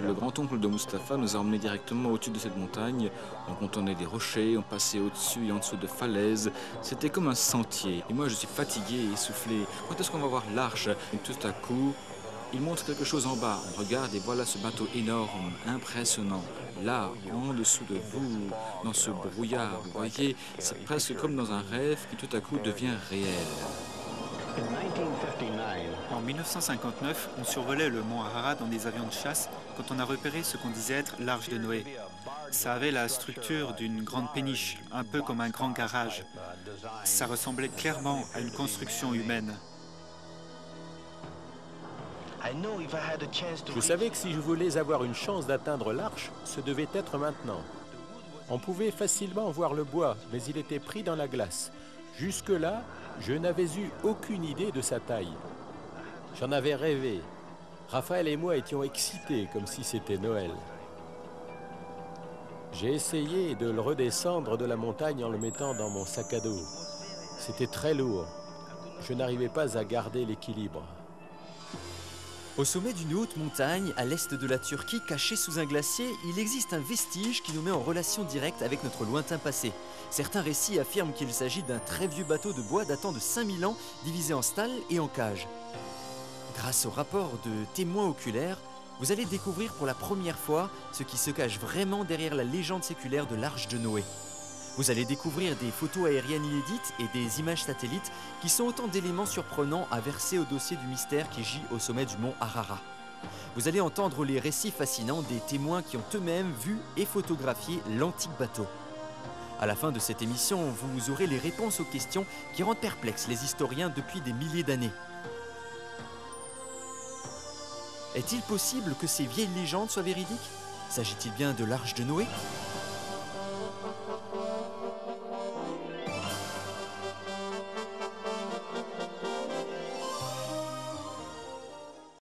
Le grand-oncle de Mustapha nous a emmenés directement au-dessus de cette montagne. On contournait des rochers, on passait au-dessus et en dessous de falaises. C'était comme un sentier. Et moi, je suis fatigué et essoufflé. Quand est-ce qu'on va voir l'arche? Et tout à coup, il montre quelque chose en bas. On regarde et voilà ce bateau énorme, impressionnant. Là, en dessous de vous, dans ce brouillard, vous voyez, c'est presque comme dans un rêve qui tout à coup devient réel. En 1959, on survolait le mont Ararat dans des avions de chasse quand on a repéré ce qu'on disait être l'arche de Noé. Ça avait la structure d'une grande péniche, un peu comme un grand garage. Ça ressemblait clairement à une construction humaine. Je savais que si je voulais avoir une chance d'atteindre l'arche, ce devait être maintenant. On pouvait facilement voir le bois, mais il était pris dans la glace. Jusque-là, je n'avais eu aucune idée de sa taille. J'en avais rêvé. Raphaël et moi étions excités comme si c'était Noël. J'ai essayé de le redescendre de la montagne en le mettant dans mon sac à dos. C'était très lourd. Je n'arrivais pas à garder l'équilibre. Au sommet d'une haute montagne, à l'est de la Turquie, cachée sous un glacier, il existe un vestige qui nous met en relation directe avec notre lointain passé. Certains récits affirment qu'il s'agit d'un très vieux bateau de bois datant de 5000 ans, divisé en stalles et en cages. Grâce au rapport de témoins oculaires, vous allez découvrir pour la première fois ce qui se cache vraiment derrière la légende séculaire de l'Arche de Noé. Vous allez découvrir des photos aériennes inédites et des images satellites qui sont autant d'éléments surprenants à verser au dossier du mystère qui gît au sommet du mont Ararat. Vous allez entendre les récits fascinants des témoins qui ont eux-mêmes vu et photographié l'antique bateau. À la fin de cette émission, vous aurez les réponses aux questions qui rendent perplexes les historiens depuis des milliers d'années. Est-il possible que ces vieilles légendes soient véridiques? S'agit-il bien de l'Arche de Noé?